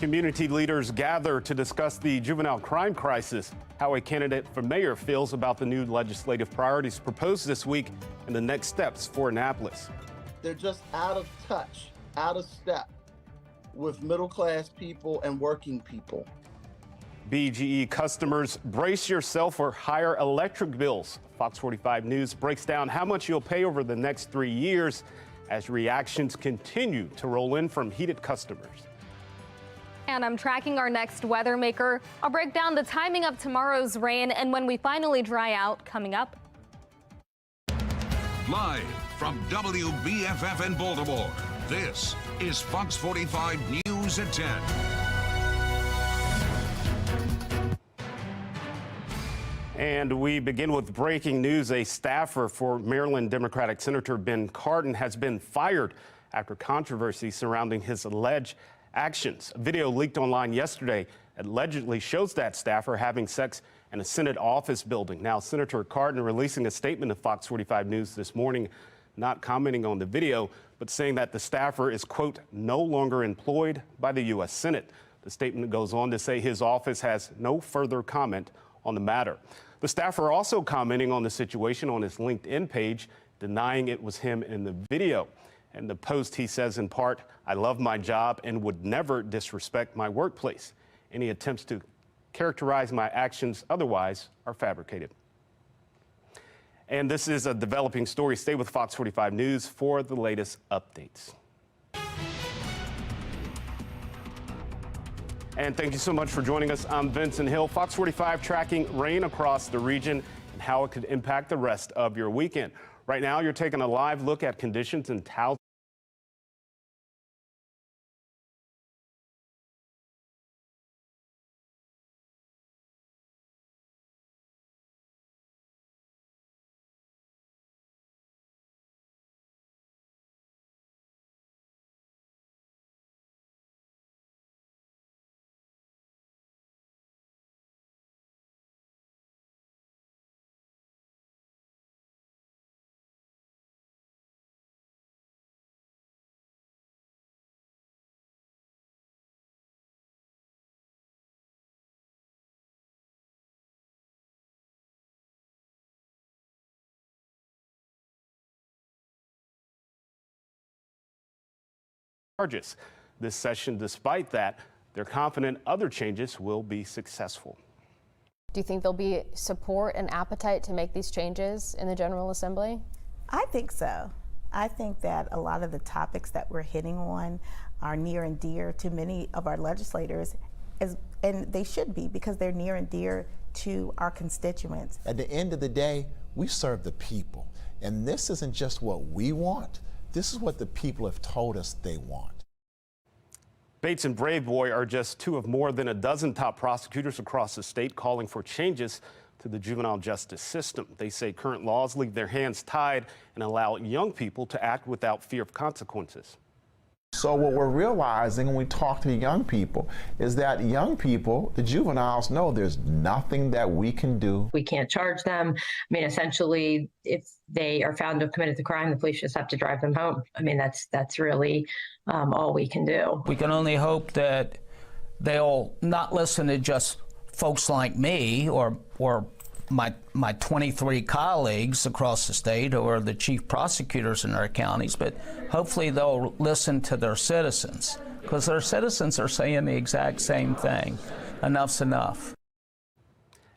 Community leaders gather to discuss the juvenile crime crisis, how a candidate for mayor feels about the new legislative priorities proposed this week, and the next steps for Annapolis. They're just out of touch, out of step with middle-class people and working people. BGE customers, brace yourself for higher electric bills. Fox 45 News breaks down how much you'll pay over the next 3 years as reactions continue to roll in from heated customers. And I'm tracking our next weather maker. I'll break down the timing of tomorrow's rain and when we finally dry out coming up. Live from WBFF in Baltimore, this is Fox 45 News at 10. And we begin with breaking news. A staffer for Maryland Democratic Senator Ben Cardin has been fired after controversy surrounding his alleged actions. A video leaked online yesterday allegedly shows that staffer having sex in a Senate office building. Now, Senator Cardin releasing a statement to Fox 45 News this morning, not commenting on the video, but saying that the staffer is, quote, no longer employed by the U.S. Senate. The statement goes on to say his office has no further comment on the matter. The staffer also commenting on the situation on his LinkedIn page, denying it was him in the video. And the post, he says in part, I love my job and would never disrespect my workplace. Any attempts to characterize my actions otherwise are fabricated. And this is a developing story. Stay with Fox 45 News for the latest updates. And thank you so much for joining us. I'm Vincent Hill. Fox 45 tracking rain across the region and how it could impact the rest of your weekend. Right now, you're taking a live look at conditions in Towson. This session. Despite that, they're confident other changes will be successful. Do you think there'll be support and appetite to make these changes in the General Assembly? I think so. I think that a lot of the topics that we're hitting on are near and dear to many of our legislators, and they should be, because they're near and dear to our constituents. At the end of the day, we serve the people, and this isn't just what we want. This is what the people have told us they want. Bates and Brave Boy are just two of more than a dozen top prosecutors across the state calling for changes to the juvenile justice system. They say current laws leave their hands tied and allow young people to act without fear of consequences. So what we're realizing when we talk to the young people is that young people, the juveniles, know there's nothing that we can do. We can't charge them. I mean, essentially, if they are found to have committed the crime, the police just have to drive them home. I mean, that's really all we can do. We can only hope that they'll not listen to just folks like me or my 23 colleagues across the state who are the chief prosecutors in our counties, but hopefully they'll listen to their citizens, because their citizens are saying the exact same thing. Enough's enough.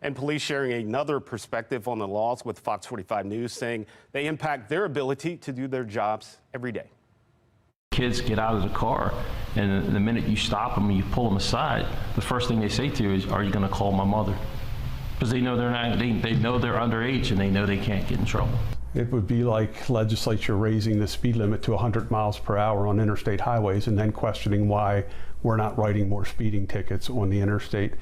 And police sharing another perspective on the laws with Fox 45 News, saying they impact their ability to do their jobs every day. Kids get out of the car, and the minute you stop them and you pull them aside, the first thing they say to you is, "Are you going to call my mother?" Because they know they're not. They know they're underage, and they know they can't get in trouble. It would be like legislature raising the speed limit to 100 miles per hour on interstate highways and then questioning why we're not writing more speeding tickets on the interstate.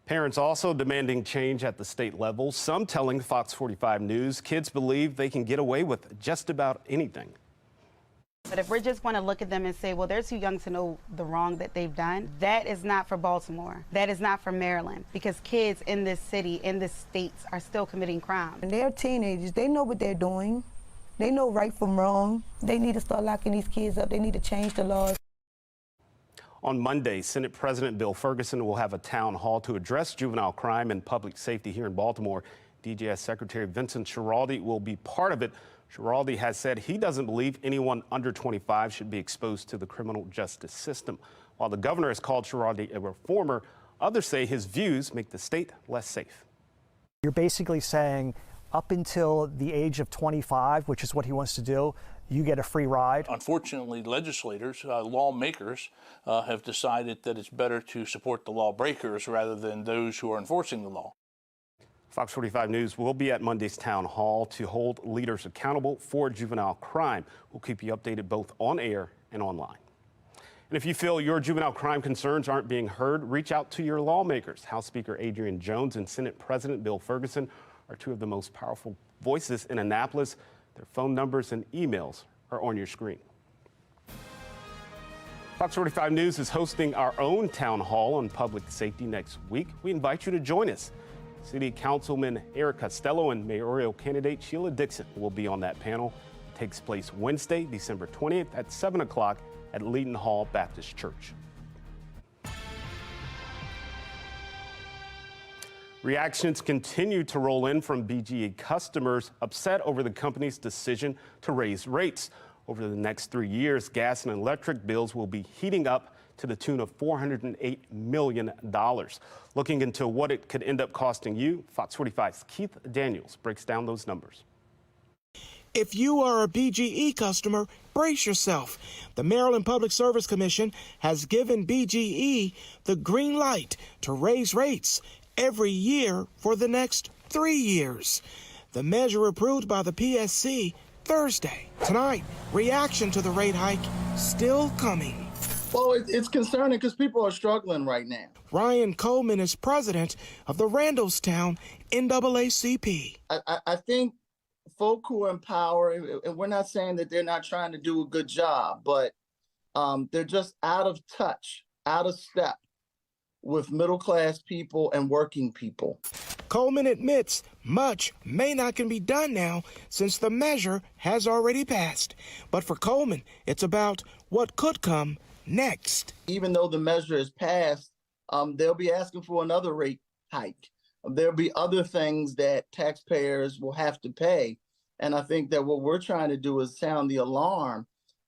Parents also demanding change at the state level, some telling Fox 45 News kids believe they can get away with just about anything. But if we're just going to look at them and say, well, they're too young to know the wrong that they've done, that is not for Baltimore. That is not for Maryland, because kids in this city, in this states, are still committing crime. And they're teenagers. They know what they're doing. They know right from wrong. They need to start locking these kids up. They need to change the laws. On Monday, Senate President Bill Ferguson will have a town hall to address juvenile crime and public safety here in Baltimore. DJS Secretary Vincent Schiraldi will be part of it. Schiraldi has said he doesn't believe anyone under 25 should be exposed to the criminal justice system. While the governor has called Schiraldi a reformer, others say his views make the state less safe. You're basically saying up until the age of 25, which is what he wants to do, you get a free ride. Unfortunately, legislators, lawmakers, have decided that it's better to support the lawbreakers rather than those who are enforcing the law. Fox 45 News will be at Monday's town hall to hold leaders accountable for juvenile crime. We'll keep you updated both on air and online. And if you feel your juvenile crime concerns aren't being heard, reach out to your lawmakers. House Speaker Adrian Jones and Senate President Bill Ferguson are two of the most powerful voices in Annapolis. Their phone numbers and emails are on your screen. Fox 45 News is hosting our own town hall on public safety next week. We invite you to join us. City Councilman Eric Costello and mayoral candidate Sheila Dixon will be on that panel. It takes place Wednesday, December 20th at 7 o'clock at Leeton Hall Baptist Church. Reactions continue to roll in from BGE customers upset over the company's decision to raise rates. Over the next 3 years, gas and electric bills will be heating up to the tune of $408 million. Looking into what it could end up costing you, Fox 45's Keith Daniels breaks down those numbers. If you are a BGE customer, brace yourself. The Maryland Public Service Commission has given BGE the green light to raise rates every year for the next 3 years. The measure approved by the PSC Thursday. Tonight, reaction to the rate hike still coming. Well, it's concerning because people are struggling right now. Ryan Coleman is president of the Randallstown NAACP. I think folk who are in power, and we're not saying that they're not trying to do a good job, but they're just out of touch, out of step with middle-class people and working people. Coleman admits much may not can be done now since the measure has already passed. But for Coleman, it's about what could come next. Even though the measure is passed, they'll be asking for another rate hike. There'll be other things that taxpayers will have to pay. And I think that what we're trying to do is sound the alarm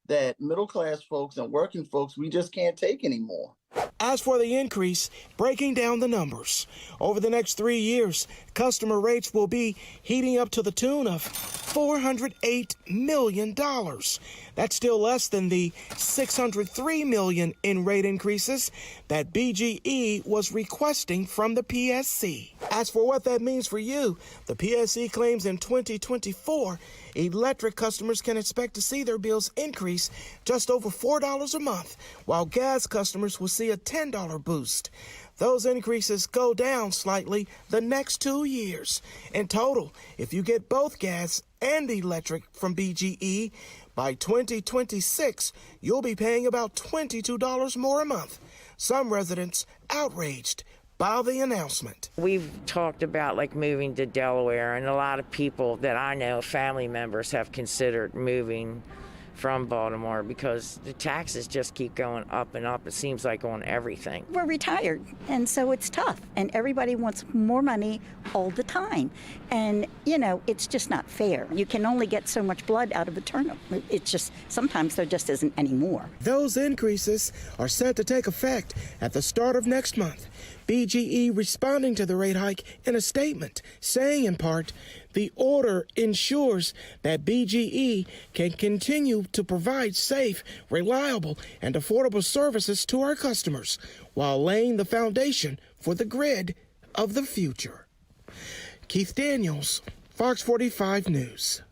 that middle-class folks and working folks, we just can't take anymore. As for the increase, breaking down the numbers, over the next 3 years, customer rates will be heating up to the tune of $408 million. That's still less than the $603 million in rate increases that BGE was requesting from the PSC. As for what that means for you, the PSC claims in 2024, electric customers can expect to see their bills increase just over $4 a month, while gas customers will see a $10 boost. Those increases go down slightly the next 2 years. In total, if you get both gas and electric from BGE, by 2026, you'll be paying about $22 more a month. Some residents outraged by the announcement. We've talked about moving to Delaware, and a lot of people that I know, family members, have considered moving from Baltimore because the taxes just keep going up and up, it seems like, on everything. We're retired, and so it's tough, and everybody wants more money all the time. And, it's just not fair. You can only get so much blood out of a turnip. It's just, sometimes there just isn't any more. Those increases are set to take effect at the start of next month. BGE responding to the rate hike in a statement, saying in part, the order ensures that BGE can continue to provide safe, reliable, and affordable services to our customers while laying the foundation for the grid of the future. Keith Daniels, Fox 45 News.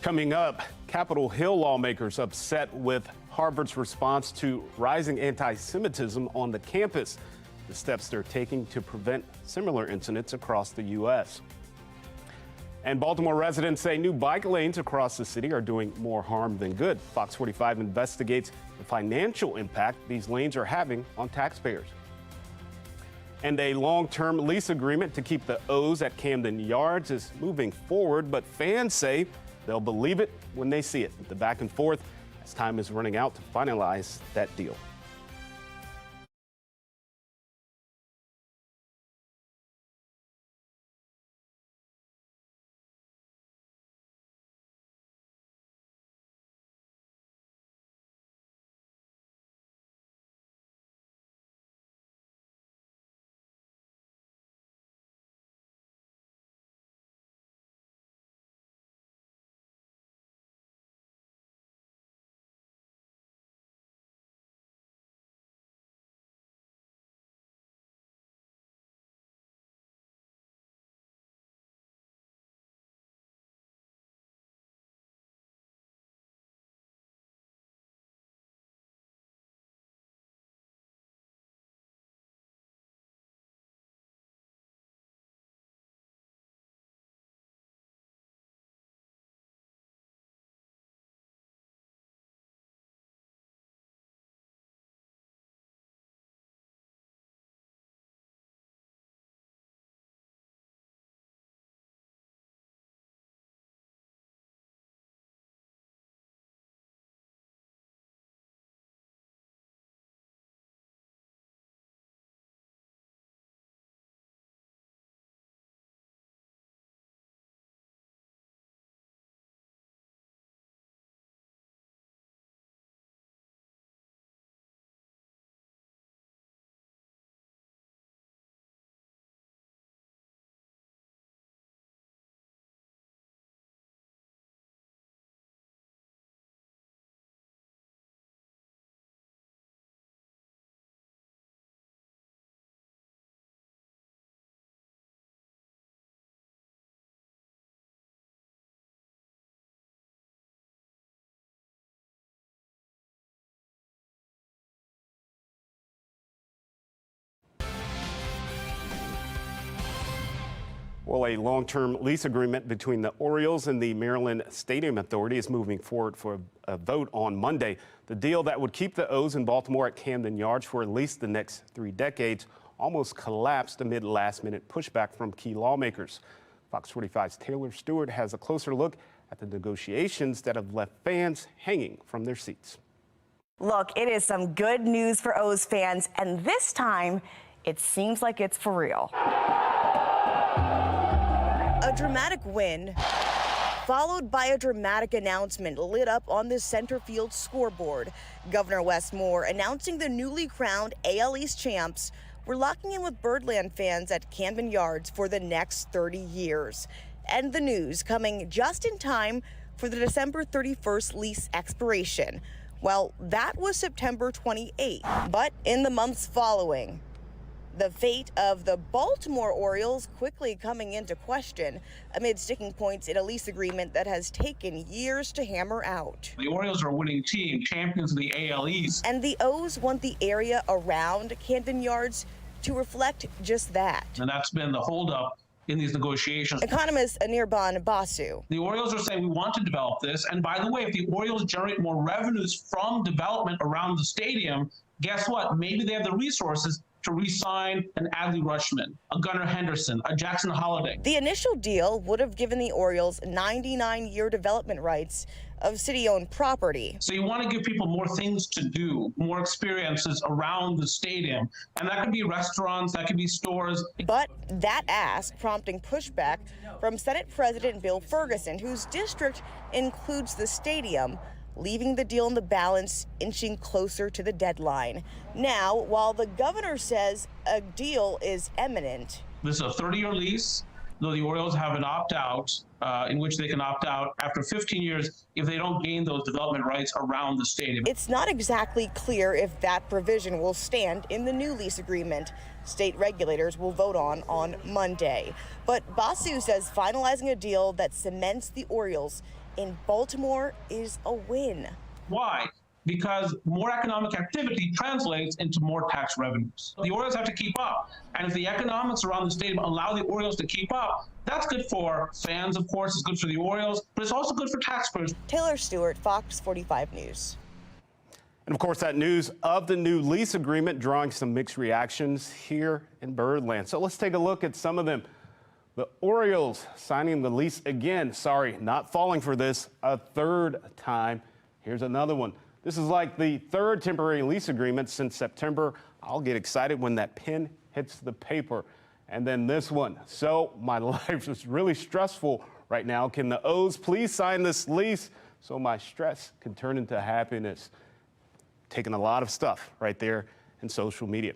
Coming up, Capitol Hill lawmakers upset with Harvard's response to rising anti-Semitism on the campus, the steps they're taking to prevent similar incidents across the U.S. And Baltimore residents say new bike lanes across the city are doing more harm than good. Fox 45 investigates the financial impact these lanes are having on taxpayers. And a long-term lease agreement to keep the O's at Camden Yards is moving forward, but fans say they'll believe it when they see it. The back and forth as time is running out to finalize that deal. Well, a long-term lease agreement between the Orioles and the Maryland Stadium Authority is moving forward for a vote on Monday. The deal that would keep the O's in Baltimore at Camden Yards for at least the next 3 decades almost collapsed amid last-minute pushback from key lawmakers. Fox 45's Taylor Stewart has a closer look at the negotiations that have left fans hanging from their seats. Look, it is some good news for O's fans, and this time it seems like it's for real. A dramatic win, followed by a dramatic announcement lit up on the center field scoreboard. Governor Wes Moore announcing the newly crowned AL East champs were locking in with Birdland fans at Camden Yards for the next 30 years. And the news coming just in time for the December 31st lease expiration. Well, that was September 28th, but in the months following, the fate of the Baltimore Orioles quickly coming into question amid sticking points in a lease agreement that has taken years to hammer out. The Orioles are a winning team, champions of the AL East. And the O's want the area around Camden Yards to reflect just that. And that's been the holdup in these negotiations. Economist Anirban Basu. The Orioles are saying we want to develop this. And by the way, if the Orioles generate more revenues from development around the stadium, guess what? Maybe they have the resources to re-sign an Adley Rutschman, a Gunnar Henderson, a Jackson Holiday. The initial deal would have given the Orioles 99-year development rights of city-owned property. So you want to give people more things to do, more experiences around the stadium. And that could be restaurants, that could be stores. But that ask prompting pushback from Senate President Bill Ferguson, whose district includes the stadium, leaving the deal in the balance, inching closer to the deadline. Now, while the governor says a deal is imminent. This is a 30-year lease, though the Orioles have an opt-out in which they can opt out after 15 years if they don't gain those development rights around the stadium. It's not exactly clear if that provision will stand in the new lease agreement state regulators will vote on Monday. But Basu says finalizing a deal that cements the Orioles in Baltimore is a win. Why? Because more economic activity translates into more tax revenues. The Orioles have to keep up. And if the economics around the stadium allow the Orioles to keep up, that's good for fans, of course, it's good for the Orioles, but it's also good for taxpayers. Taylor Stewart, Fox 45 News. And of course, that news of the new lease agreement drawing some mixed reactions here in Birdland. So let's take a look at some of them. The Orioles signing the lease again. Sorry, not falling for this a third time. Here's another one. This is like the third temporary lease agreement since September. I'll get excited when that pen hits the paper. And then this one. So my life is really stressful right now. Can the O's please sign this lease so my stress can turn into happiness? Taking a lot of stuff right there in social media.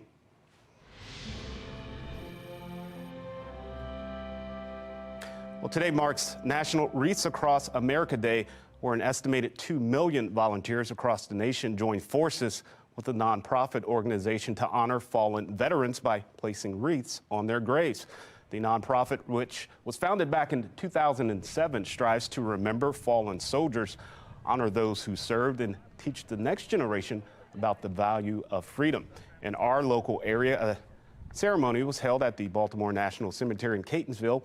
Well, today marks National Wreaths Across America Day, where an estimated 2 million volunteers across the nation join forces with a nonprofit organization to honor fallen veterans by placing wreaths on their graves. The nonprofit, which was founded back in 2007, strives to remember fallen soldiers, honor those who served, and teach the next generation about the value of freedom. In our local area, a ceremony was held at the Baltimore National Cemetery in Catonsville.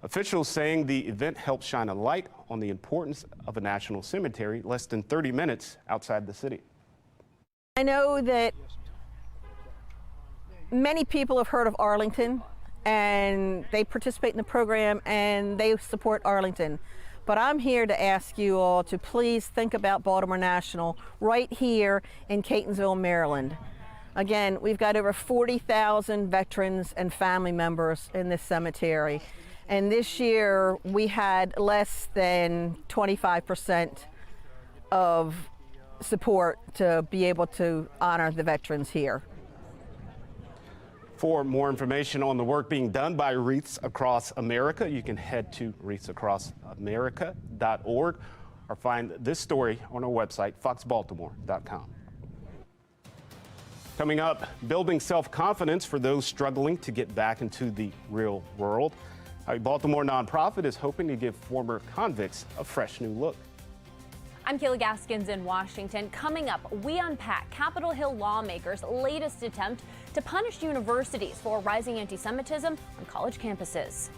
Officials saying the event helped shine a light on the importance of a national cemetery less than 30 minutes outside the city. I know that many people have heard of Arlington and they participate in the program and they support Arlington. But I'm here to ask you all to please think about Baltimore National right here in Catonsville, Maryland. Again, we've got over 40,000 veterans and family members in this cemetery. And this year we had less than 25% of support to be able to honor the veterans here. For more information on the work being done by Wreaths Across America, you can head to wreathsacrossamerica.org or find this story on our website, foxbaltimore.com. Coming up, building self-confidence for those struggling to get back into the real world. A Baltimore nonprofit is hoping to give former convicts a fresh new look. I'm Kayla Gaskins in Washington. Coming up, we unpack Capitol Hill lawmakers' latest attempt to punish universities for rising anti-Semitism on college campuses.